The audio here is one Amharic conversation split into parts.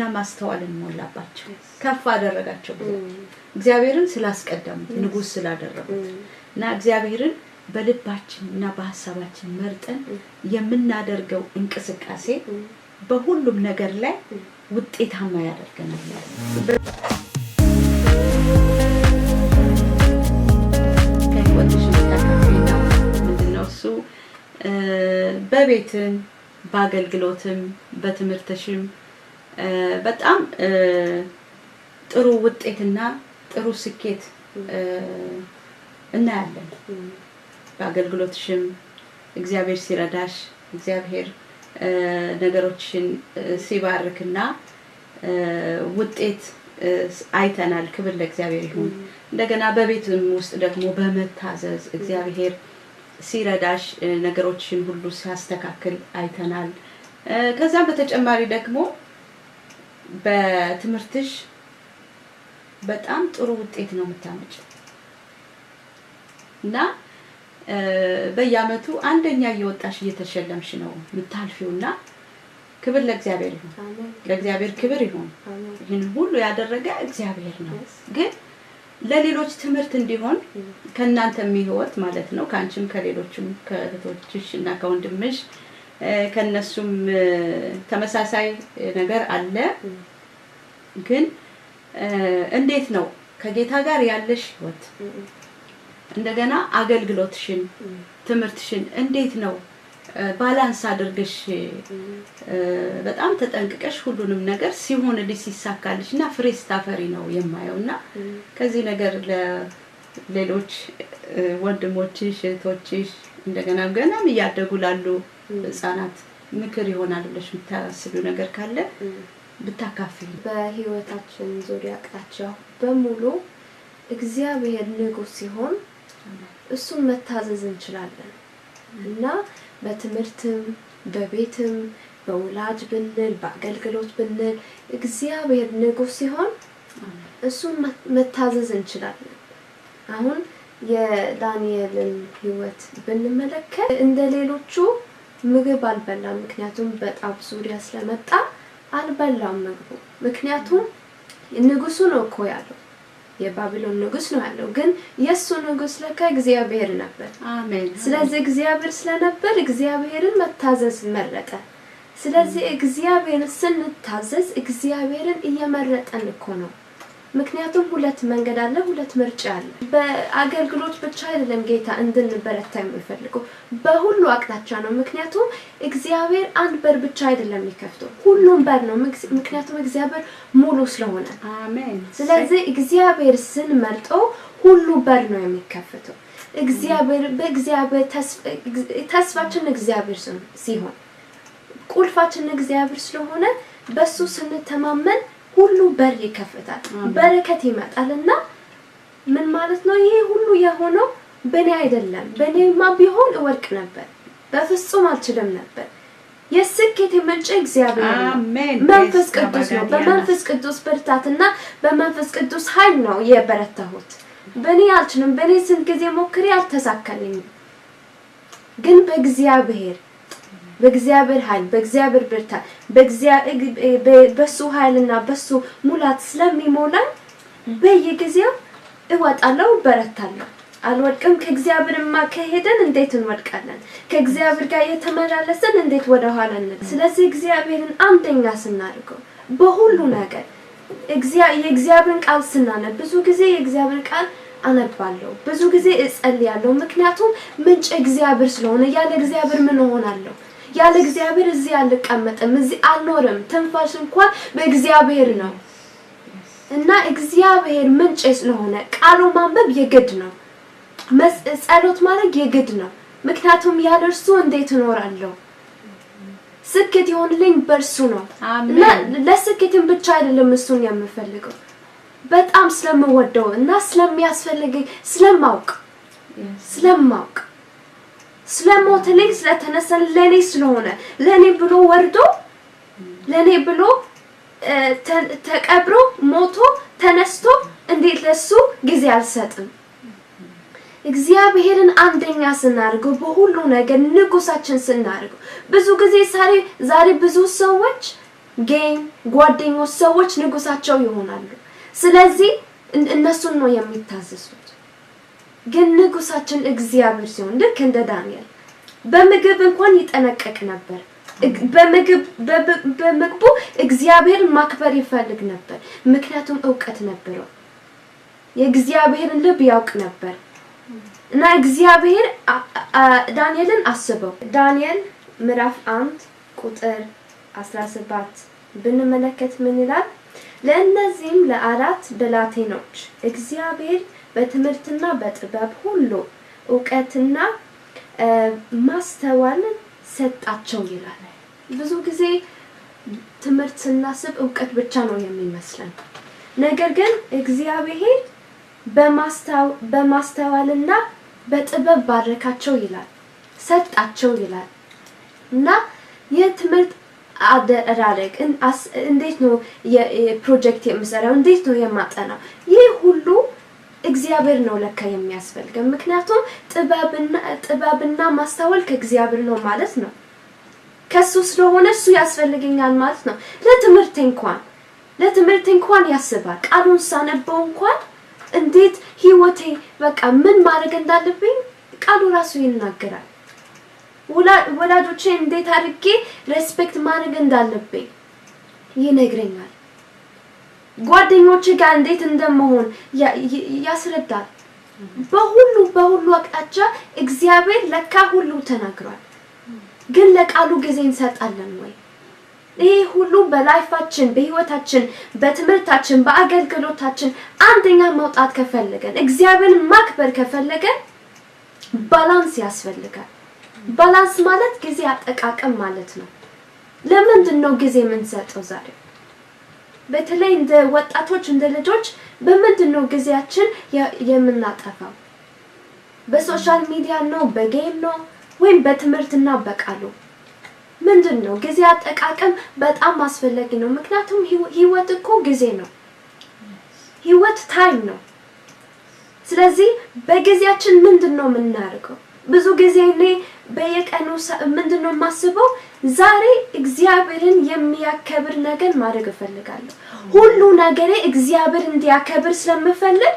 ማስተዋልን ሞላባቸው ከፍ አደረጋቸው እግዚአብሔርን ስላስቀደሙት ንጉስ ስላደረጉት እና እግዚአብሔርን በልባችንና በሐሳባችን መርጠን የምናደርገው እንቅስቃሴ በሁሉም ነገር ላይ ውጤታማ ያደርገናል እሱ በቤትም በአገልግሎትም በትምህርትሽም በጣም ጥሩ ውጤትና ጥሩ ስኬት እናያለን በአገልግሎትሽም እግዚአብሔር ሲረዳሽ እግዚአብሔር ነገሮችን ሲባርክና ውጤት አይተናል ክብር ለእግዚአብሔር ይሁን እንደገና በቤትም ውስጥ ደግሞ በመታዘዝ እግዚአብሔር ሲረዳሽ ነገሮችን ሁሉ ሲያስተካክል አይተናል ከዛ በተጨማሪ ደግሞ በትምህርትሽ በጣም ጥሩ ውጤት ነው የምታመጪ እና በየአመቱ አንደኛ እየወጣሽ እየተሸለምሽ ነው የምታልፊውና ክብር ለእግዚአብሔር ይሁን ለእግዚአብሔር ክብር ይሁን ይህን ሁሉ ያደረገ እግዚአብሔር ነው ግን ለሌሎች ትምህርት እንዲሆን ከናንተ የሚህወት ማለት ነው ካንቺም ከሌሎችም ከእህቶችሽና ከወንድምሽ ከነሱም ተመሳሳይ ነገር አለ ግን እንዴት ነው ከጌታ ጋር ያለሽ ህይወት እንደገና አገልግሎትሽን ትምህርትሽን እንዴት ነው ባላንስ አድርገሽ በጣም ተጠንቅቀሽ ሁሉንም ነገር ሲሆንልሽ ሲሳካልሽና ፍሬስታፈሪ ነው የማየውና ከዚህ ነገር ለሌሎች ወንድሞችሽ እህቶችሽ እንደገና ገናም ያደጉ ላሉ ህፃናት ምክር ይሆናል ብለሽ የምታስቢው ነገር ካለ ብታካፍይ በህይወታችን ዙሪያ አቅጣጫው በሙሉ እግዚአብሔር ንጉስ ሲሆን እሱን መታዘዝ እንችላለን እና በትምህርትም በቤትም በውላጅ ብንል በአገልግሎት ብንል እግዚአብሔር ንጉስ ሲሆን እሱን መታዘዝ እንችላለን አሁን የዳንኤልን ህይወት ብንመለከት እንደሌሎቹ ምግብ አልበላም ምክንያቱም በጣም ዙሪያ ስለመጣ አልበላም ምግቡ ምክንያቱም ንጉሱ ነው እኮ ያለው የባቢሎን ንጉስ ነው ያለው ግን የሱ ንጉስ ለካ እግዚአብሔር ነበር አሜን ስለዚህ እግዚአብሔር ስለነበር እግዚአብሔርን መታዘዝ መረጠ ስለዚህ እግዚአብሔርን ስንታዘዝ እግዚአብሔርን እየመረጠን እኮ ነው ምክንያቱም ሁለት መንገድ አለ ሁለት ምርጫ አለ በአገልግሎት ብቻ አይደለም ጌታ እንድንበረታ የሚፈልገው በሁሉ አቅጣጫ ነው ምክንያቱም እግዚአብሔር አንድ በር ብቻ አይደለም የሚከፍተው ሁሉም በር ነው ምክንያቱም እግዚአብሔር ሙሉ ስለሆነ አሜን ስለዚህ እግዚአብሔር ስንመርጠው ሁሉ በር ነው የሚከፍተው እግዚአብሔር በእግዚአብሔር ተስፋችን እግዚአብሔር ሲሆን ቁልፋችን እግዚአብሔር ስለሆነ በሱ ስንተማመን ሁሉ በር ይከፈታል በረከት ይመጣልና ምን ማለት ነው ይሄ ሁሉ የሆነው በኔ አይደለም በኔማ ቢሆን ወርቅ ነበር በፍጹም አልችልም ነበር የስኬት ምንጭ እግዚአብሔር አሜን መንፈስ ቅዱስ ነው በመንፈስ ቅዱስ ብርታትና በመንፈስ ቅዱስ ኃይል ነው የበረታሁት በኔ አልችልም በኔ ስንት ጊዜ ሞክሬ አልተሳካልኝም ግን በእግዚአብሔር ኃይል በእግዚአብሔር ብርታት በሱ ኃይልና በሱ ሙላት ስለሚሞላን በየጊዜው እወጣለሁ በረታለሁ አልወድቅም ከእግዚአብሔርማ ከሄደን እንዴት እንወድቃለን ከእግዚአብሔር ጋር የተመላለሰን እንዴት ወደ ኋላ እንል ስለዚህ እግዚአብሔርን አንደኛ ስናደርገው በሁሉ ነገር የእግዚአብሔርን ቃል ስናነብ ብዙ ጊዜ የእግዚአብሔር ቃል አነባለሁ ብዙ ጊዜ እጸልያለሁ ምክንያቱም ምንጭ እግዚአብሔር ስለሆነ ያለ እግዚአብሔር ምን ሆናለሁ ያለ እግዚአብሔር እዚህ አልቀመጥም እዚህ አልኖርም ትንፋሽ እንኳን በእግዚአብሔር ነው እና እግዚአብሔር ምንጭ ስለሆነ ቃሉ ማንበብ የግድ ነው ጸሎት ማድረግ የግድ ነው ምክንያቱም ያለ እርሱ እንዴት እኖራለሁ ስኬት ይሆንልኝ በርሱ ነው እና ለስኬትም ብቻ አይደለም እሱን የምፈልገው በጣም ስለምወደው እና ስለሚያስፈልገኝ ስለማውቅ ስለሞተልኝ ስለተነሳል ለኔ ስለሆነ ለኔ ብሎ ወርዶ ለኔ ብሎ ተቀብሮ ሞቶ ተነስቶ እንዴት ለሱ ጊዜ አልሰጥም እግዚአብሔርን አንደኛ ስናርገው በሁሉ ነገር ንጉሳችን ስናርገው ብዙ ጊዜ ዛሬ ብዙ ሰዎች ጌም፣ ጓደኞች፣ ሰዎች ንጉሳቸው ይሆናሉ። ስለዚህ እነሱን ነው የሚታዘዙት። ግን ንጉሳችን እግዚአብሔር ሲሆን ልክ እንደ ዳንኤል በምግብ እንኳን ይጠነቀቅ ነበር። በምግቡ እግዚአብሔርን ማክበር ይፈልግ ነበር። ምክንያቱም ዕውቀት ነበረው። የእግዚአብሔርን ልብ ያውቅ ነበር። እና እግዚአብሔር ዳንኤልን አስበው። ዳንኤል ምዕራፍ 1 ቁጥር 17 ብንመለከት ምን ይላል? ለእነዚህም ለአራት ብላቴኖች እግዚአብሔር በትምህርትና በጥበብ ሁሉ ዕውቀትና ማስተዋልን ሰጣቸው ይላል። ብዙ ጊዜ ትምህርት ስናስብ ዕውቀት ብቻ ነው የሚመስለን። ነገር ግን እግዚአብሔር በማስተዋልና በጥበብ ባረካቸው ይላል፣ ሰጣቸው ይላል። እና የትምህርት አደራረግ እንዴት ነው የፕሮጀክት የምሰራው፣ እንዴት ነው የማጠናው፣ ይህ ሁሉ እግዚአብሔር ነው ለካ የሚያስፈልገን። ምክንያቱም ጥበብና ማስተዋል ከእግዚአብሔር ነው ማለት ነው። ከሱ ስለሆነ እሱ ያስፈልገኛል ማለት ነው። ለትምህርት እንኳን ያስባል። ቃሉን ሳነበው እንኳን እንዴት ህይወቴ በቃ ምን ማድረግ እንዳለብኝ ቃሉ ራሱ ይናገራል። ወላጆቼ እንዴት አድርጌ ሬስፔክት ማድረግ እንዳለብኝ ይነግረኛል። ጓደኞቼ ጋር እንዴት እንደመሆን ያስረዳል። በሁሉ አቅጣጫ እግዚአብሔር ለካ ሁሉ ተናግሯል። ግን ለቃሉ ጊዜ እንሰጣለን ወይ? ይሄ ሁሉ በላይፋችን፣ በህይወታችን፣ በትምህርታችን፣ በአገልግሎታችን አንደኛ መውጣት ከፈለገን፣ እግዚአብሔርን ማክበር ከፈለገን ባላንስ ያስፈልጋል። ባላንስ ማለት ጊዜ አጠቃቀም ማለት ነው። ለምንድን ነው ጊዜ የምንሰጠው ዛሬ? በተለይ እንደ ወጣቶች እንደ ልጆች በምንድን ነው ጊዜያችን የምናጠፋው? በሶሻል ሚዲያ ነው? በጌም ነው? ወይም በትምህርትና በቃሉ? ምንድን ነው? ጊዜ አጠቃቀም በጣም አስፈላጊ ነው። ምክንያቱም ህይወት እኮ ጊዜ ነው። ህይወት ታይም ነው። ስለዚህ በጊዜያችን ምንድን ነው የምናደርገው? ብዙ ጊዜ እኔ በየቀኑ ምንድን ነው የማስበው? ዛሬ እግዚአብሔርን የሚያከብር ነገር ማድረግ እፈልጋለሁ። ሁሉ ነገሬ እግዚአብሔር እንዲያከብር ስለምፈልግ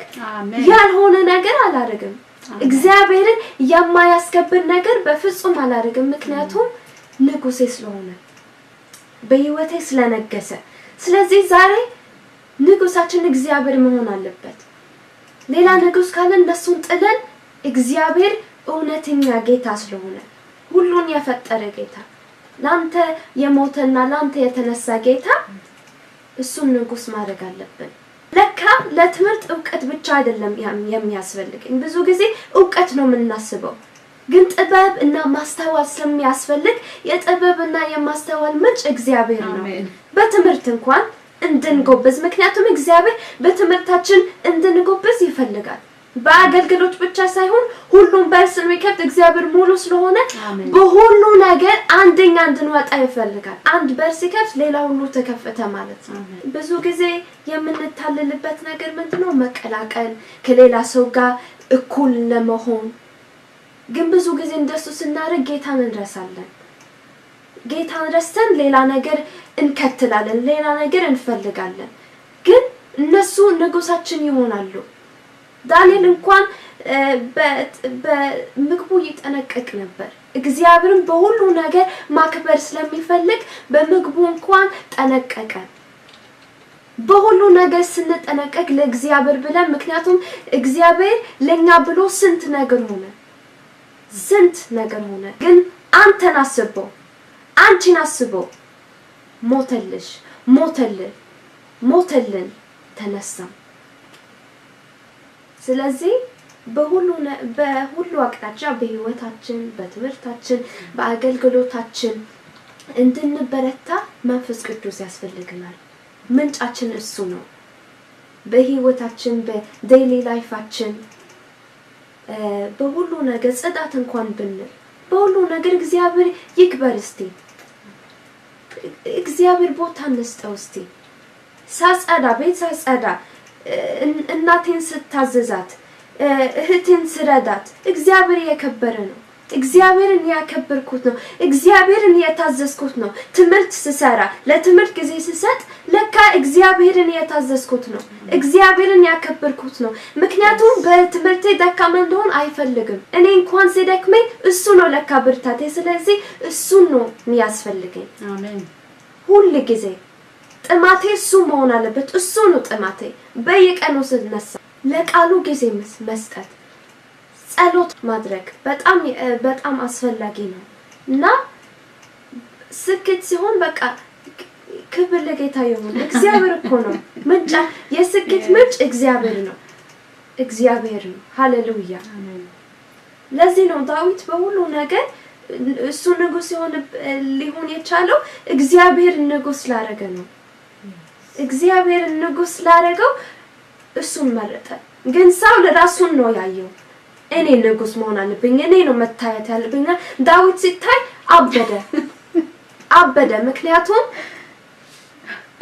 ያልሆነ ነገር አላደርግም። እግዚአብሔርን የማያስከብር ነገር በፍጹም አላደርግም። ምክንያቱም ንጉሴ ስለሆነ በህይወቴ ስለነገሰ። ስለዚህ ዛሬ ንጉሳችን እግዚአብሔር መሆን አለበት። ሌላ ንጉስ ካለን እነሱን ጥለን እግዚአብሔር እውነተኛ ጌታ ስለሆነ ሁሉን የፈጠረ ጌታ፣ ላንተ የሞተና ላንተ የተነሳ ጌታ፣ እሱን ንጉስ ማድረግ አለብን። ለካ ለትምህርት ዕውቀት ብቻ አይደለም የሚያስፈልገን። ብዙ ጊዜ ዕውቀት ነው የምናስበው፣ ግን ጥበብ እና ማስተዋል ስለሚያስፈልግ የጥበብና የማስተዋል ምንጭ እግዚአብሔር ነው። በትምህርት እንኳን እንድንጎብዝ፣ ምክንያቱም እግዚአብሔር በትምህርታችን እንድንጎብዝ ይፈልጋል። በአገልግሎት ብቻ ሳይሆን ሁሉም በርስ የሚከፍት እግዚአብሔር ሙሉ ስለሆነ በሁሉ ነገር አንደኛ እንድንወጣ ይፈልጋል። አንድ በርስ ሲከፍት ሌላ ሁሉ ተከፈተ ማለት ነው። ብዙ ጊዜ የምንታልልበት ነገር ምንድነው? መቀላቀል፣ ከሌላ ሰው ጋር እኩል ለመሆን። ግን ብዙ ጊዜ እንደሱ ስናደርግ ጌታን እንረሳለን። ጌታን ረስተን ሌላ ነገር እንከትላለን፣ ሌላ ነገር እንፈልጋለን። ግን እነሱ ንጉሳችን ይሆናሉ። ዳንኤል እንኳን በምግቡ ይጠነቀቅ ነበር። እግዚአብሔርን በሁሉ ነገር ማክበር ስለሚፈልግ በምግቡ እንኳን ጠነቀቀ። በሁሉ ነገር ስንጠነቀቅ ለእግዚአብሔር ብለን፣ ምክንያቱም እግዚአብሔር ለኛ ብሎ ስንት ነገር ሆነ። ግን አንተን አስበው፣ አንቺን አስበው። ሞተልን፣ ተነሳ። ስለዚህ በሁሉ አቅጣጫ በህይወታችን፣ በትምህርታችን፣ በአገልግሎታችን እንድንበረታ መንፈስ ቅዱስ ያስፈልገናል። ምንጫችን እሱ ነው። በህይወታችን፣ በዴይሊ ላይፋችን፣ በሁሉ ነገር ጽዳት እንኳን ብንል በሁሉ ነገር እግዚአብሔር ይክበር። እስቲ እግዚአብሔር ቦታ እንስጠው። እስቲ ቤት ሳጸዳ፣ እናቴን ስታዘዛት፣ እህቴን ስረዳት እግዚአብሔር የከበረ ነው። እግዚአብሔርን ያከበርኩት ነው እግዚአብሔርን የታዘዝኩት ነው ትምህርት ስሰራ ለትምህርት ጊዜ ስሰጥ ለካ እግዚአብሔርን የታዘዝኩት ነው እግዚአብሔርን ያከበርኩት ነው ምክንያቱም በትምህርቴ ደካማ እንደሆን አይፈልግም እኔ እንኳን ሲደክመኝ እሱ ነው ለካ ብርታቴ ስለዚህ እሱ ነው የሚያስፈልገኝ አሜን ሁሉ ጊዜ ጥማቴ እሱ መሆን አለበት እሱ ነው ጥማቴ በየቀኑ ስነሳ ለቃሉ ጊዜ መስጠት ጸሎት ማድረግ በጣም አስፈላጊ ነው እና ስኬት ሲሆን በቃ ክብር ለጌታ ይሁን እግዚአብሔር እኮ ነው ምንጭ የስኬት ምንጭ እግዚአብሔር ነው ሃሌሉያ ለዚህ ነው ዳዊት በሁሉ ነገር እሱ ንጉስ ሊሆን የቻለው እግዚአብሔር ንጉስ ላረገ ነው እግዚአብሔር ንጉስ ላረገው እሱን መረጠ ግን ሳውል ራሱን ነው ያየው እኔ ንጉስ መሆን አለብኝ እኔ ነው መታየት ያለብኝ ዳዊት ሲታይ አበደ ምክንያቱም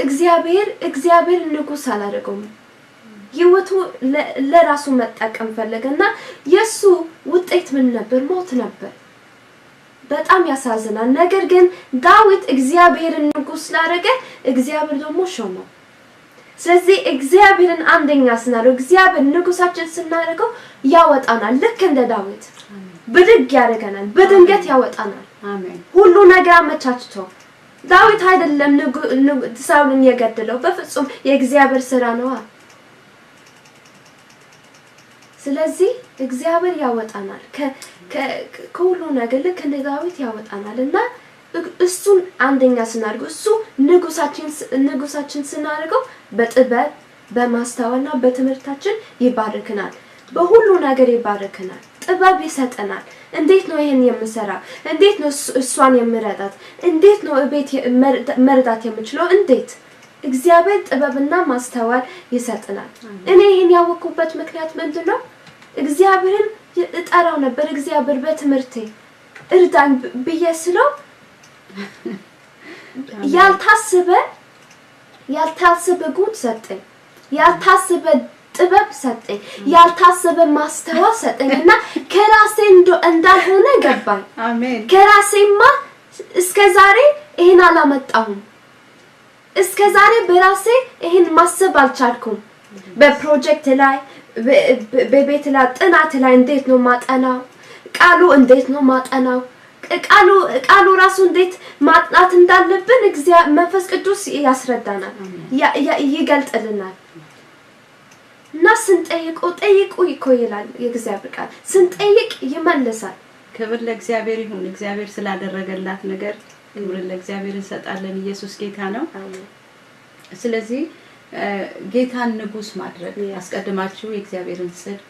እግዚአብሔር ንጉስ አላረገውም ህይወቱ ለራሱ መጠቀም ፈለገና የሱ ውጤት ምን ነበር ሞት ነበር በጣም ያሳዝናል ነገር ግን ዳዊት እግዚአብሔርን ንጉስ ላረገ እግዚአብሔር ደግሞ ሾመው ስለዚህ እግዚአብሔርን አንደኛ ስናረገው እግዚአብሔር ንጉሳችን ስናረገው ያወጣናል ልክ እንደ ዳዊት ብድግ ያረጋናል በድንገት ያወጣናል አሜን ሁሉ ነገር አመቻችቶ ዳዊት አይደለም ሳውልን የገደለው በፍጹም የእግዚአብሔር ሥራ ነው ስለዚህ እግዚአብሔር ያወጣናል ከሁሉ ነገር ልክ እንደ ዳዊት ያወጣናልና እሱን አንደኛ ስናርገው እሱ ንጉሳችን ስናርገው በጥበብ በማስተዋልና በትምህርታችን ይባርከናል በሁሉ ነገር ይባርከናል ጥበብ ይሰጠናል እንዴት ነው ይሄን የምሰራው እንዴት ነው እሷን የምረዳት እንዴት ነው ቤት መረዳት የምችለው እንዴት እግዚአብሔር ጥበብና ማስተዋል ይሰጠናል እኔ ይሄን ያወኩበት ምክንያት ምንድነው እግዚአብሔርን እጠራው ነበር እግዚአብሔር በትምህርቴ እርዳኝ በየስለው ያልታሰበ ጉድ ሰጠኝ ያልታሰበ ጥበብ ሰጠኝ ያልታሰበ ማስተዋል ሰጠኝና ከራሴ እንዳልሆነ ገባኝ አሜን ከራሴማ እስከዛሬ ይሄን አላመጣሁም እስከዛሬ በራሴ ይሄን ማሰብ አልቻልኩም በፕሮጀክት ላይ በቤት ላይ ጥናት ላይ እንዴት ነው ማጠናው ቃሉ እንዴት ነው ማጠናው ቃሉ ራሱ እንዴት ማጥናት እንዳለብን እግዚአብሔር መንፈስ ቅዱስ ያስረዳናል ይገልጥልናል እና ጠይቁ ይላል የእግዚአብሔር ቃል ስንጠይቅ ይመልሳል ክብር ለእግዚአብሔር ይሁን እግዚአብሔር ስላደረገላት ነገር ክብር ለእግዚአብሔር እንሰጣለን ኢየሱስ ጌታ ነው ስለዚህ ጌታን ንጉስ ማድረግ አስቀድማችሁ የእግዚአብሔርን ጽድቅ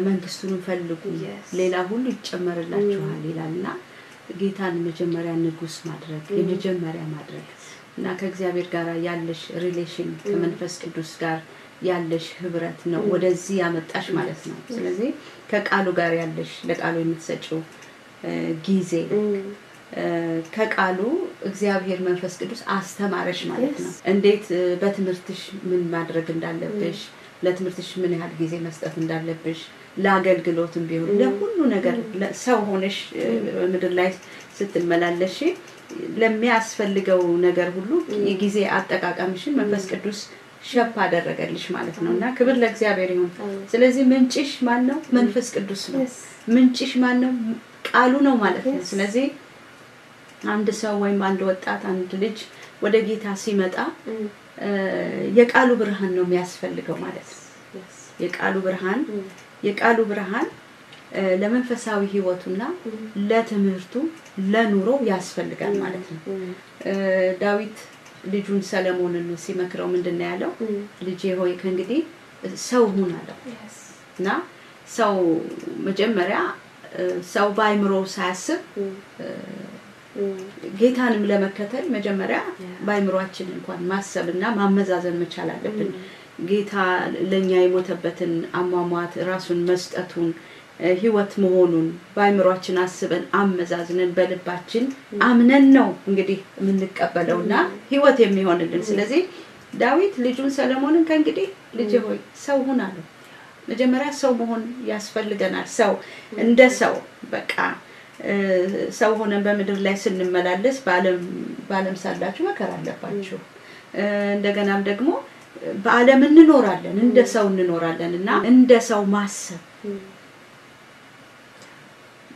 መንግስቱን ፈልጉ ሌላ ሁሉ ይጨመርላችኋል ይላልና ጌታን መጀመሪያ ንጉስ ማድረግ የመጀመሪያ ማድረግ እና ከእግዚአብሔር ጋር ያለሽ ሪሌሽን ከመንፈስ ቅዱስ ጋር ያለሽ ህብረት ነው ወደዚህ ያመጣሽ ማለት ነው ስለዚህ ከቃሉ ጋር ያለሽ ለቃሉ የምትሰጪው ጊዜ ከቃሉ እግዚአብሔር መንፈስ ቅዱስ አስተማረሽ ማለት ነው እንዴት በትምህርትሽ ምን ማድረግ እንዳለብሽ ለትምህርትሽ ምን ያህል ጊዜ መስጠት እንዳለብሽ ለአገልግሎትም ቢሆን ለሁሉ ነገር ሰው ሆነሽ ምድር ላይ ስትመላለሽ ለሚያስፈልገው ነገር ሁሉ የጊዜ አጠቃቀምሽን መንፈስ ቅዱስ ሸፕ አደረገልሽ ማለት ነውና ክብር ለእግዚአብሔር ይሁን ስለዚህ ምንጭሽ ማን ነው መንፈስ ቅዱስ ነው ምንጭሽ ማን ነው ቃሉ ነው ማለት ነው ስለዚህ አንድ ሰው ወይም አንድ ወጣት አንድ ልጅ ወደ ጌታ ሲመጣ የቃሉ ብርሃን ነው የሚያስፈልገው ማለት ነው የቃሉ ብርሃን ለመንፈሳዊ ህይወቱና ለትምህርቱ ለኑሮ ያስፈልጋል ማለት ነው ዳዊት ልጁን ሰለሞንን ሲመክረው ምንድነው ያለው ልጄ ሆይ ከእንግዲህ ሰው ሁን አለው እና ሰው መጀመሪያ ሰው ባይምሮ ሳያስብ ጌታንም ለመከተል መጀመሪያ ባይምሮአችን እንኳን ማሰብና ማመዛዘን መቻል አለብን ጌታ ለኛ የሞተበትን አሟሟት ራሱን መስጠቱን ህይወት መሆኑን ባይምሮአችን አስበን አመዛዝነን በልባችን አምነን ነው እንግዲህ የምንቀበለውና ህይወት የሚሆንልን ስለዚህ ዳዊት ልጁን ሰለሞንን ከእንግዲህ ልጅ ሆይ ሰው ሁን አለው መጀመሪያ ሰው መሆን ያስፈልገናል ሰው እንደ ሰው በቃ ሰው ሆነን በምድር ላይ ስንመላለስ በዓለም ሳላችሁ መከራ አለባችሁ እንደገናም ደግሞ በዓለም እንኖራለን እንደ ሰው እንኖራለንና እንደ ሰው ማሰብ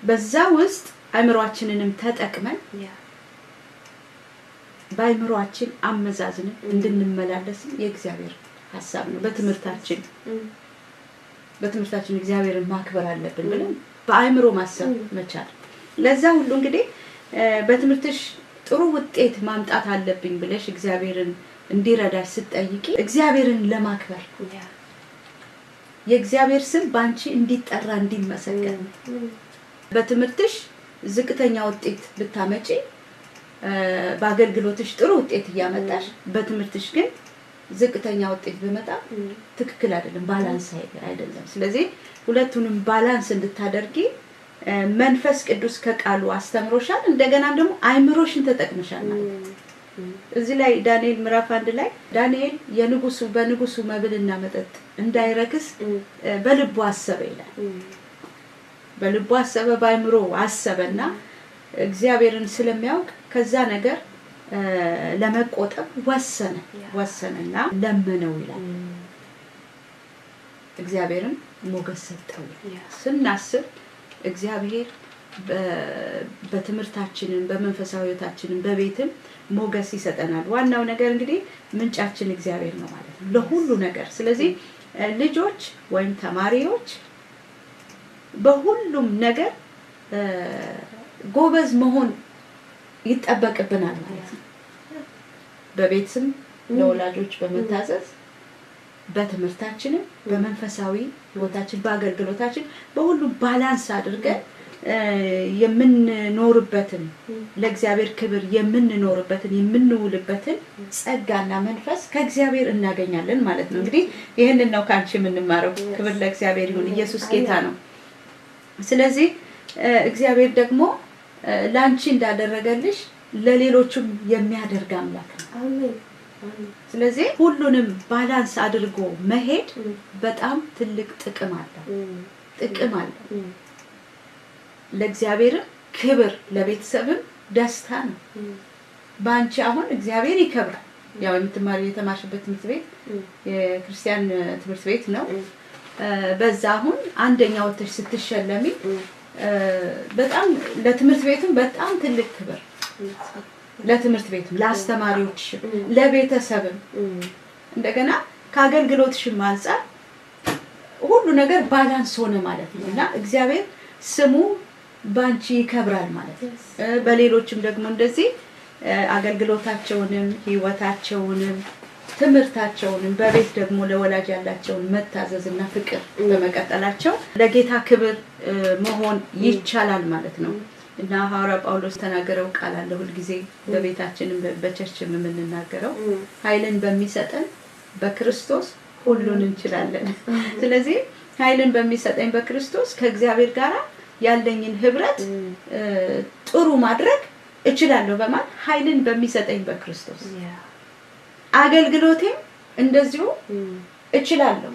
በዛ ውስጥ አእምሮአችንንም ተጠቅመን በአእምሮአችን አመዛዝነን እንድንመላለስ የእግዚአብሔር ሐሳብ ነው በትምህርታችን እግዚአብሔርን ማክበር አለብን ብለን በአእምሮ ማሰብ መቻል ለዛ ሁሉ እንግዲህ በትምህርትሽ ጥሩ ውጤት ማምጣት አለብኝ ብለሽ እግዚአብሔርን እንዲረዳሽ ስትጠይቂ እግዚአብሔርን ለማክበር የእግዚአብሔር ስም ባንቺ እንዲጠራ እንዲመሰገን በትምህርትሽ ዝቅተኛ ውጤት ብታመጪ በአገልግሎትሽ ጥሩ ውጤት ያመጣሽ በትምህርትሽ ግን ዝቅተኛ ውጤት ቢመጣ ትክክል አይደለም ባላንስ አይደለም ስለዚህ ሁለቱንም ባላንስ እንድታደርጊ መንፈስ ቅዱስ ከቃሉ አስተምሮሻል እንደገና ደግሞ አይምሮሽን ተጠቅመሻል ማለት እዚህ ላይ ዳንኤል ምዕራፍ 1 ላይ ዳንኤል በንጉሱ መብልና መጠጥ እንዳይረክስ በልቡ አሰበ ይላል በልቡ አሰበ በአይምሮ አሰበና እግዚአብሔርን ስለሚያውቅ ከዛ ነገር ለመቆጠብ ወሰነና ለመነው ይላል እግዚአብሔርን ሞገስ ሰጠው ስናስብ እግዚአብሔር በትምህርታችንን በመንፈሳዊታችንን በቤትም ሞገስ ይሰጠናል ዋናው ነገር እንግዲህ ምንጫችን እግዚአብሔር ነው ማለት ነው ለሁሉ ነገር ስለዚህ ልጆች ወይም ተማሪዎች በሁሉም ነገር ጎበዝ መሆን ይጠበቅብናል ማለት ነው በቤትም ለወላጆች በመታዘዝ በትምህርታችንም በመንፈሳዊ ህይወታችን በአገልግሎታችን በሁሉ ባላንስ አድርገን የምንኖርበትን ለእግዚአብሔር ክብር የምንኖርበትን የምንውልበትን ጸጋና መንፈስ ከእግዚአብሔር እናገኛለን ማለት ነው እንግዲህ ይሄንን ነው ካንቺ የምንማረው ክብር ለእግዚአብሔር ይሁን ኢየሱስ ጌታ ነው ስለዚህ እግዚአብሔር ደግሞ ላንቺ እንዳደረገልሽ ለሌሎችም የሚያደርግ አምላክ ነው አሜን ስለዚህ ሁሉንም ባላንስ አድርጎ መሄድ በጣም ትልቅ ጥቅም አለው ለእግዚአብሔር ክብር ለቤተሰብም ደስታ ነው ባንቺ አሁን እግዚአብሔር ይከብራል ያው የተማርሽበት ትምህርት ቤት የክርስቲያን ትምህርት ቤት ነው በዛ አሁን አንደኛው ወጥተሽ ስትሸለሚ በጣም ለትምህርት ቤቱም በጣም ትልቅ ክብር ለትምህርት ቤቱም ለአስተማሪዎች ለቤተሰብም እንደገና ከአገልግሎትሽም አንፃር ሁሉ ነገር ባላንስ ሆነ ማለት ነውና እግዚአብሔር ስሙ ባንቺ ይከብራል ማለት ነው በሌሎችም ደግሞ እንደዚህ አገልግሎታቸውንም ህይወታቸውንም ትምህርታቸውንም በቤት ደግሞ ለወላጅ ያላቸውን መታዘዝና ፍቅር በመቀጠላቸው ለጌታ ክብር መሆን ይቻላል ማለት ነው እና ሐዋርያ ጳውሎስ ተናገረው ቃል አለ ሁሉ ጊዜ በቤታችንም በቸርችም የምንናገረው ኃይልን በሚሰጠን በክርስቶስ ሁሉን እንችላለን ስለዚህ ኃይልን በሚሰጠኝ በክርስቶስ ከእግዚአብሔር ጋር ያለኝን ህብረት ጥሩ ማድረግ እችላለሁ በማለት ኃይልን በሚሰጠኝ በክርስቶስ አገልግሎቴም እንደዚሁ እችላለሁ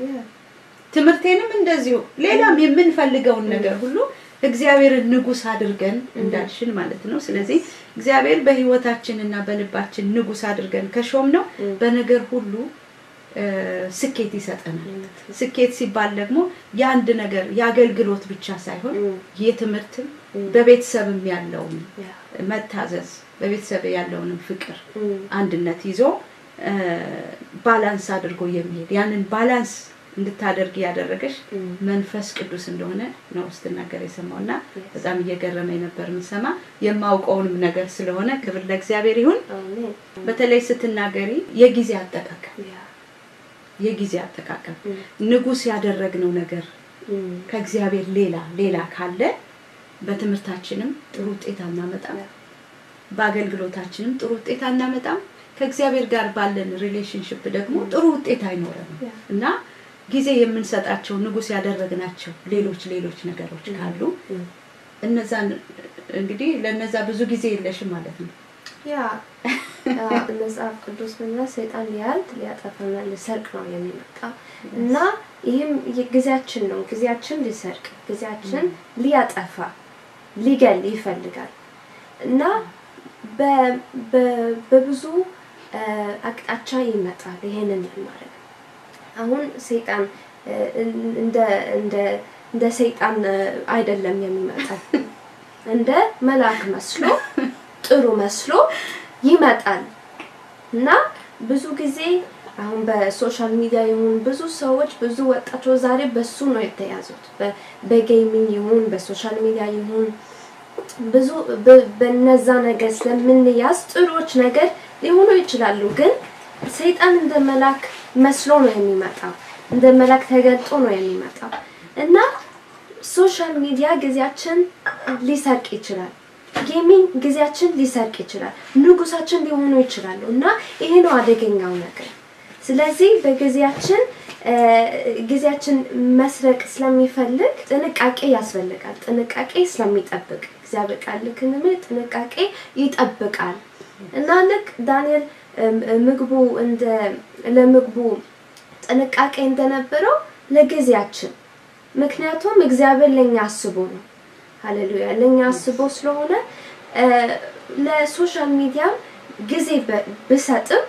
ትምህርቴንም እንደዚሁ ሌላም የምንፈልገው ነገር ሁሉ እግዚአብሔርን ንጉስ አድርገን እንዳልሽን ማለት ነው ስለዚህ እግዚአብሔር በህይወታችንና በልባችን ንጉስ አድርገን ከሾም ነው በነገር ሁሉ ስኬት ይሰጠናል ስኬት ሲባል ደግሞ ያንድ ነገር ያገልግሎት ብቻ ሳይሆን የትምህርትም በቤተሰብም ያለውን መታዘዝ በቤተሰብ ያለውን ፍቅር አንድነት ይዞ ባላንስ አድርጎ የሚሄድ ያንን ባላንስ እንድታደርግ ያደረገሽ መንፈስ ቅዱስ እንደሆነ ነው ስትናገር የሰማውና በጣም እየገረመኝ ነበር ምሰማ የማውቀውንም ነገር ስለሆነ ክብር ለእግዚአብሔር ይሁን በተለይ ስትናገሪ የጊዜ አጠቃቀም ንጉስ ያደረግነው ነገር ከእግዚአብሔር ሌላ ካለ በትምህርታችንም ጥሩ ውጤት አናመጣም በአገልግሎታችንም ጥሩ ውጤት አናመጣም ከእግዚአብሔር ጋር ባለን ሪሌሽንሺፕ ደግሞ ጥሩ ውጤት አይኖርም እና ጊዜ የምንሰጣቸው ንጉስ ያደረግናቸው ሌሎች ነገሮች ካሉ እነዛን እንግዲህ ለነዛ ብዙ ጊዜ የለሽም ማለት ነው ያ መጽሐፍ ቅዱስ እና ሰይጣን ሊያጠፋና ሊሰርቅ ነው የሚመጣው እና ይሄም ጊዜያችን ነው ጊዜያችን ሊሰርቅ ጊዜያችን ሊያጠፋ ሊገል ይፈልጋል እና በብዙ አቅጣጫ ይመጣል ይሄንን ለማድረግ አሁን ሰይጣን እንደ ሰይጣን አይደለም የሚመጣው እንደ መልአክ መስሎ ጥሩ መስሎ ይመጣል እና ብዙ ጊዜ አሁን በሶሻል ሚዲያ ይሁን ብዙ ሰዎች ብዙ ወጣቶች ዛሬ በሱ ነው የተያዙት በጌሚንግ ይሁን በሶሻል ሚዲያ ይሁን ብዙ በነዛ ነገር ስለምንያዝ ጥሩዎች ነገር ሊሆኑ ይችላሉ ግን ሰይጣን እንደ መልአክ መስሎ ነው የሚመጣው እንደ መልአክ ተገልጦ ነው የሚመጣው እና ሶሻል ሚዲያ ጊዜያችን ሊሰርቅ ይችላል ጌሚንግ ጊዜያችን ሊሰርቅ ይችላል ንጉሳችን ሊሆኑ ይችላሉ እና ይሄ ነው አደገኛው ነገር ስለዚህ ጊዜያችን መስረቅ ስለሚፈልግ ጥንቃቄ ያስፈልጋል ጥንቃቄ ስለሚጠብቅ እግዚአብሔር ቃል ለክንመ ጥንቃቄ ይጠብቃል እና ልክ ዳንኤል ለምግቡ ጥንቃቄ እንደነበረው ለጊዜያችን ምክንያቱም እግዚአብሔር ለኛ አስቦ ነው ሃሌሉያ ለኛ አስቦ ስለሆነ ለሶሻል ሚዲያ ጊዜ በሰጥም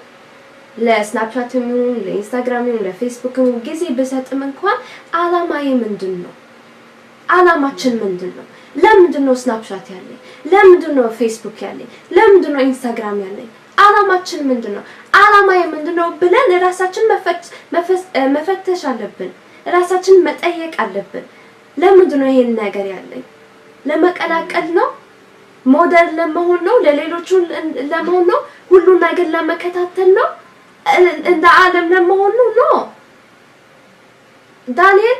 ለስናፕቻትም ለኢንስታግራምም ለፌስቡክም ጊዜ በሰጥም እንኳን አላማዬ ምንድነው አላማችን ምንድነው ለምንድነው ስናፕቻት ያለኝ ለምንድነው ፌስቡክ ያለኝ ለምንድነው ኢንስታግራም ያለኝ አላማችን ምንድነው አላማዬ ምንድነው ብለን ራሳችን መፈተሽ አለብን ራሳችን መጠየቅ አለብን ለምንድነው ይሄን ነገር ያለኝ ለመቀላቀል ነው ሞዴል ለመሆን ነው ለሌሎቹ ለመሆን ነው ሁሉ ነገር ለመከታተል ነው እንደ ዓለም ለመሆን ነው ዳንኤል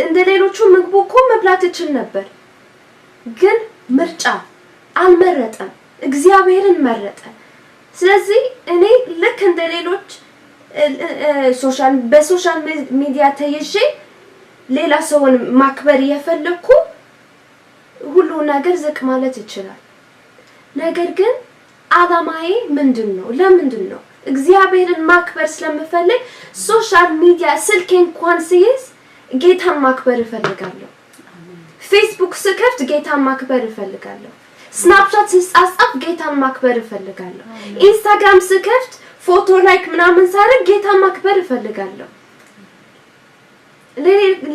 እንደ ሌሎቹ ምግቡ እኮ መብላት ይችል ነበር ግን ምርጫ አልመረጠም እግዚአብሔርን መረጠ ስለዚህ እኔ ልክ እንደ ሌሎች በሶሻል ሚዲያ ተይዤ ሌላ ሰውን ማክበር የፈለኩ ሁሉ ነገር ዝቅ ማለት ይችላል ነገር ግን አላማዬ ምንድነው ለምንድነው እግዚአብሔርን ማክበር ስለምፈልግ ሶሻል ሚዲያ ስልኬ እንኳን ሲይዝ ጌታን ማክበር እፈልጋለሁ ፌስቡክ ስከፍት ጌታን ማክበር እፈልጋለሁ ስናፕቻት ስጻጻፍ ጌታን ማክበር እፈልጋለሁ ኢንስታግራም ስከፍት ፎቶ ላይክ ምናምን ሳረግ ጌታን ማክበር እፈልጋለሁ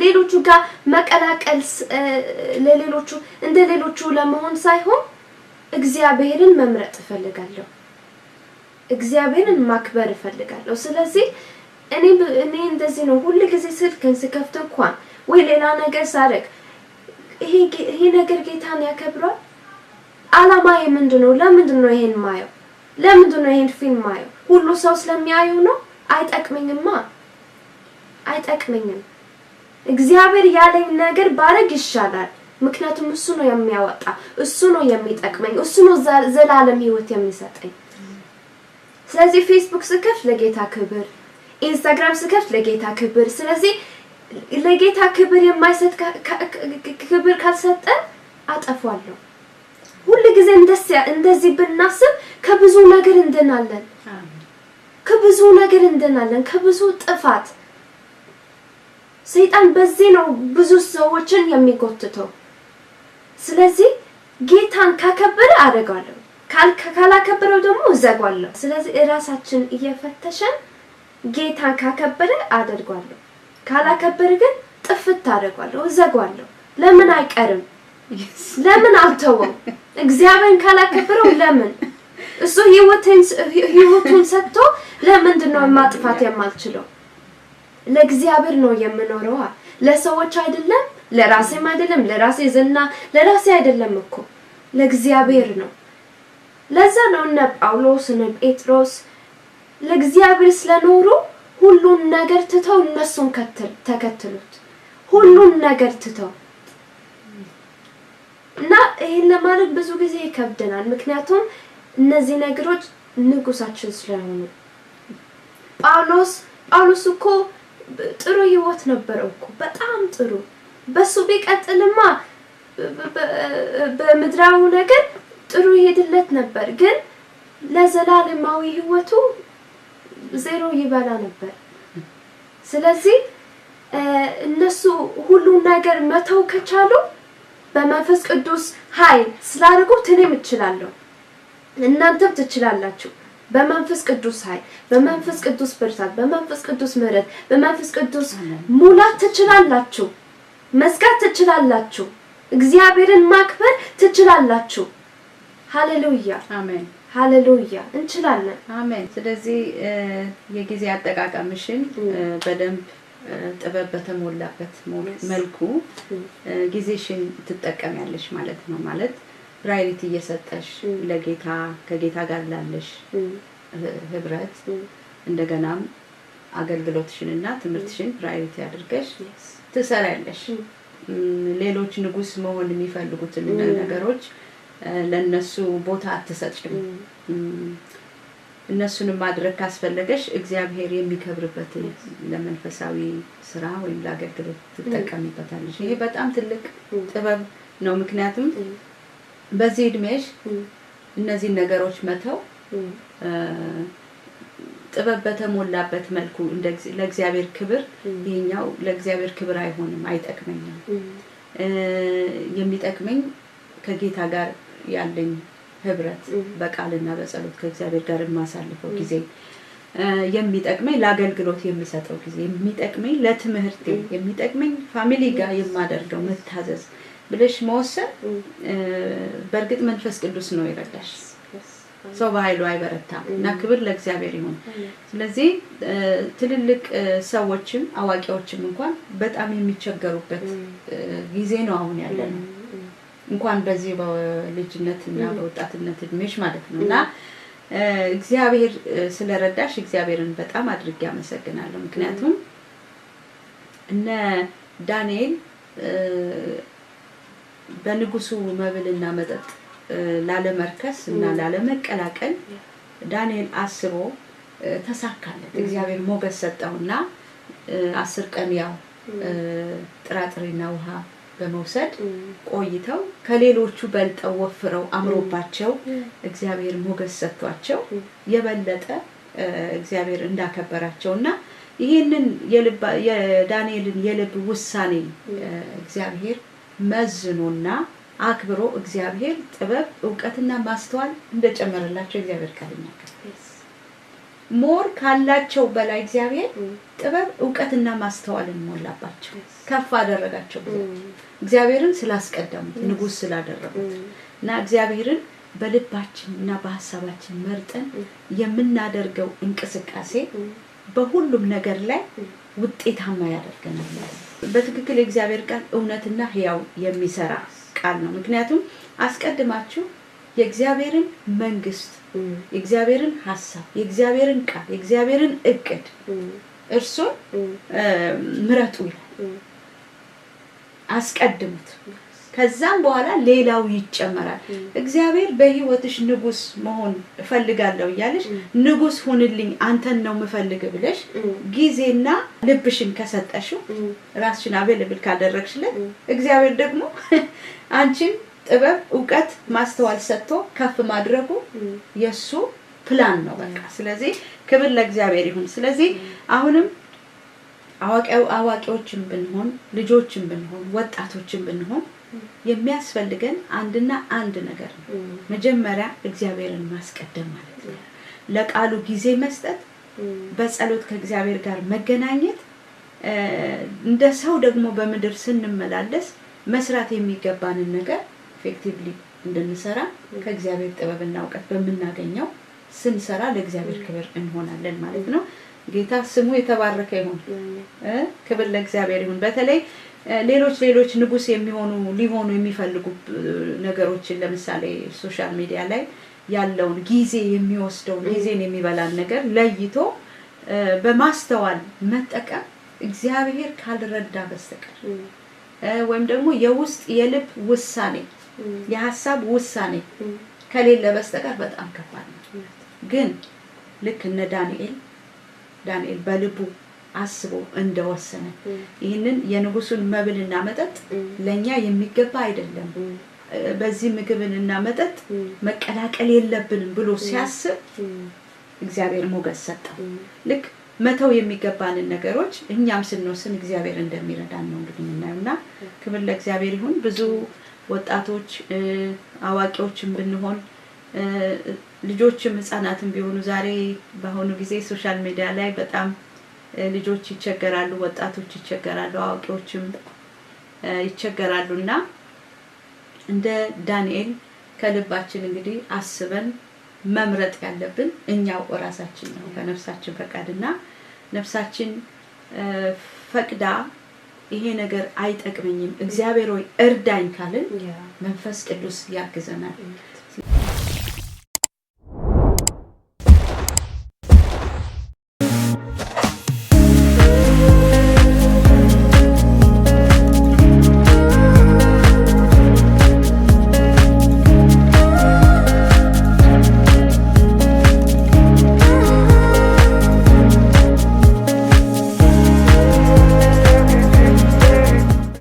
ሌሎቹ ጋር መቀላቀል ለሌሎቹ እንደ ሌሎቹ ለመሆን ሳይሆን እግዚአብሔርን መምረጥ እፈልጋለሁ እግዚአብሔርን ማክበር እፈልጋለሁ ስለዚህ እኔ እንደዚህ ነው ሁሉ ጊዜ ስልክን ስከፍት እንኳን ወይ ሌላ ነገር ሳረግ ይሄ ነገር ጌታን ያከብራል አላማዬ ምንድነው ለምንድነው ይሄን ማየው ለምንድነው ይሄን ፊልም ማየው ሁሉ ሰው ስለሚያዩ ነው አይጠቅመኝም እግዚአብሔር ያለኝ ነገር ባረግ ይሻላል ምክንያቱም እሱ ነው የሚያወጣ እሱ ነው የሚጠቅመኝ እሱ ነው ዘላለም ህይወት የሚሰጠኝ ስለዚህ ፌስቡክ ስከፍት ለጌታ ክብር ኢንስታግራም ስከፍት ለጌታ ክብር ስለዚህ ለጌታ ክብር የማይሰጥ ክብር ካልሰጠ አጠፋለሁ ሁሉ ጊዜ እንደዚህ ብናስብ ከብዙ ነገር እንድናለን ከብዙ ጥፋት ሰይጣን በዚህ ነው ብዙ ሰዎችን የሚጎትተው ስለዚህ ጌታን ካከበረ አደርጋለሁ ካላከበረው ደግሞ ዘጓለሁ ስለዚህ ራሳችን እየፈተሸን ጌታን ካከበረ አደርጋለሁ ካላከበረ ግን ጥፍት አደርጋለሁ ዘጓለሁ ለምን አይቀርም ለምን አልተወም እግዚአብሔርን ካላከበረው ለምን እሱ ህይወቱን ሰጥቶ ለምንድነው ማጥፋት የማልችለው ለእግዚአብሔር ነው የምኖረው ለሰዎች አይደለም ለራሴም አይደለም ለራሴ ዝና ለራሴ አይደለም እኮ ለእግዚአብሔር ነው ለዛ ነው ጳውሎስ ጴጥሮስ ለእግዚአብሔር ስለኖሩ ሁሉን ነገር ትተው እነሱን ተከተሉት ሁሉን ነገር ትተው እና ይሄን ለማድረግ ብዙ ጊዜ ይከብደናል ምክንያቱም እነዚህ ነገሮች ንጉሳችን ስለሆኑ ጳውሎስ እኮ ጥሩ ህይወት ነበረው እኮ በጣም ጥሩ በሱ ቢቀጥልማ በምድራው ነገር ጥሩ ይሄድለት ነበር ግን ለዘላለማዊ ህይወቱ ዜሮ ይበላ ነበር ስለዚህ እነሱ ሁሉ ነገር መተው ከቻሉ በመንፈስ ቅዱስ ኃይል ስላደረጉት እኔም እችላለሁ እናንተም ትችላላችሁ በመንፈስ ቅዱስ ኃይል በመንፈስ ቅዱስ ብርታት በመንፈስ ቅዱስ ምህረት በመንፈስ ቅዱስ ሙላት ትችላላችሁ መስጋት ትችላላችሁ እግዚአብሔርን ማክበር ትችላላችሁ ሃሌሉያ አሜን ሃሌሉያ እንችላለን አሜን ስለዚህ የጊዜ አጠቃቀምሽን በደንብ ጥበብ በተሞላበት መልኩ ጊዜሽን ትጠቀሚያለሽ ማለት ነው ማለት ፕራዮሪቲ እየሰጠሽ ለጌታ ከጌታ ጋር ላለሽ ህብረት እንደገናም አገልግሎትሽንና ትምህርትሽን ፕራዮሪቲ አድርገሽ ትሰራለሽ ሌሎች ንጉስ መሆን የሚፈልጉትን ነገሮች ለነሱ ቦታ አትሰጥሽም እነሱንም ማድረግ ካስፈለገሽ እግዚአብሔር የሚከብርበት ለመንፈሳዊ ስራ ወይም ለአገልግሎት ትጠቀሚበታለሽ ይሄ በጣም ትልቅ ጥበብ ነው ምክንያቱም በዚህ እድሜሽ እነዚህ ነገሮች መተው ጥበብ በተሞላበት መልኩ ለእግዚአብሔር ክብር ይሄኛው ለእግዚአብሔር ክብር አይሆንም አይጠቅመኝም የሚጠቅመኝ ከጌታ ጋር ያለኝ ህብረት በቃልና በጸሎት ከእግዚአብሔር ጋር ማሳልፈው ጊዜ የሚጠቅመኝ ለአገልግሎት የሚሰጠው ጊዜ የሚጠቅመኝ ለትምህርቴ የሚጠቅመኝ ፋሚሊ ጋር የማደርገው መታዘዝ ብለሽ መወሰን በእርግጥ መንፈስ ቅዱስ ነው ይረዳሽ ሰው በኃይሉ አይበረታም እና ክብር ለእግዚአብሔር ይሁን ስለዚህ ትልልቅ ሰዎችም አዋቂዎችም እንኳን በጣም የሚቸገሩበት ጊዜ ነው አሁን ያለነው እንኳን በዚህ በልጅነትና በወጣትነት እድሜሽ ማለት ነውና እግዚአብሔር ስለረዳሽ እግዚአብሔርን በጣም አድርጌ አመሰግናለሁ ምክንያቱም እነ ዳንኤል በንጉሱ መብልና መጠጥ ላለመርከስ እና ላለመቀላቀል ዳንኤል አስቦ ተሳካለት እግዚአብሔር ሞገስ ሰጠውና 10 ቀን ያው ጥራጥሬና ውሃ በመውሰድ ቆይተው ከሌሎቹ በልጠው ወፍረው አምሮባቸው እግዚአብሔር ሞገስ ሰጥቷቸው የበለጠ እግዚአብሔር እንዳከበራቸውና ይሄንን የዳንኤልን የልብ ውሳኔ እግዚአብሔር መዝኖና አክብሮ እግዚአብሔር ጥበብ ዕውቀትና ማስተዋል እንደጨመረላቸው እግዚአብሔር ቃል ይናገራል ሞር ካላቸው በላይ እግዚአብሔር ጥበብ ዕውቀትና ማስተዋልን ሞላባቸው ከፍ አደረጋቸው እግዚአብሔርን ስላስቀደሙት ንጉስ ስላደረጉት እና እግዚአብሔርን በልባችንና በሐሳባችን መርጠን የምናደርገው እንቅስቃሴ በሁሉም ነገር ላይ ውጤታማ ያደርገናል በትክክል እግዚአብሔር ቃል እውነትና ሕያው የሚሰራ ቃል ነው ምክንያቱም አስቀድማችሁ የእግዚአብሔርን መንግስት የእግዚአብሔርን ሐሳብ የእግዚአብሔርን ቃል የእግዚአብሔርን እቅድ እርሱን ምረጡ አስቀድሙት ከዛም በኋላ ሌላው ይጨመራል እግዚአብሔር በህይወትሽ ንጉስ መሆን እፈልጋለሁ ይያለሽ ንጉስ ሆንልኝ አንተን ነው መፈልግ ብለሽ ጊዜና ልብሽን ከሰጠሽው ራስሽን አቬለብል ካደረግሽለት እግዚአብሔር ደግሞ አንቺን ጥበብ ዕውቀት ማስተዋል ሰጥቶ ከፍ ማድረጉ የሱ ፕላን ነው በቃ ስለዚህ ክብር ለእግዚአብሔር ይሁን ስለዚህ አሁንም አዋቂዎችን ብንሆን ልጆችን ብንሆን ወጣቶችን ብንሆን የሚያስፈልገን አንድና አንድ ነገር ነው መጀመሪያ እግዚአብሔርን ማስቀደም ማለት ነው ለቃሉ ጊዜ መስጠት በጸሎት ከእግዚአብሔር ጋር መገናኘት እንደ ሰው ደግሞ በመድር ስንመላለስ መስራት የሚገባንን ነገር ኢፌክቲቭሊ እንድንሰራ ከእግዚአብሔር ጥበብና ዕውቀት በመናገኘው ስንሰራ ለእግዚአብሔር ክብር እንሆናለን ማለት ነው ጌታ ስሙ የተባረከ ይሁን ክብር ለእግዚአብሔር ይሁን በተለይ ሌሎች ንጉስ ሊሆኑ የሚፈልጉ ነገሮችን ለምሳሌ ሶሻል ሚዲያ ላይ ያለውን ጊዜ የሚወስደው ጊዜን የሚበላን ነገር ለይቶ በማስተዋል መጠቀም እግዚአብሔር ካልረዳ በስተቀር ወይም ደግሞ የውስጥ የልብ ውሳኔ የሐሳብ ውሳኔ ከሌለ በስተቀር በጣም ከባድ ነው ግን ልክ እነ ዳንኤል በልቡ አስቦ እንደወሰነ ይሄንን የንጉሱን መብልና መጠጥ ለኛ የሚገባ አይደለም በዚህ ምግብንና መጠጥ መቀላቀል የለብንም ብሎ ሲያስብ እግዚአብሔር ሞገስ ሰጠው ልክ መተው የሚገባንን ነገሮች እኛም ስንወስን እግዚአብሔር እንደሚረዳን ነው እንግዲህ እናየውና ክብር ለእግዚአብሔር ይሁን ብዙ ወጣቶች አዋቂዎችም ብንሆን ልጆችም ህፃናትም ቢሆኑ ዛሬ በአሁኑ ጊዜ ሶሻል ሚዲያ ላይ በጣም ልጆች ይቸገራሉ፣ ወጣቶች ይቸገራሉ፣ አዋቂዎችም ይቸገራሉና እንደ ዳንኤል ከልባችን እንግዲህ አስበን መምረጥ ያለብን እኛው ራሳችን ነው በነፍሳችን ፈቃድና ነፍሳችን ፈቅዳ ይሄ ነገር አይጠቅመኝም እግዚአብሔር ሆይ እርዳኝ ካልን መንፈስ ቅዱስ ያግዘናል።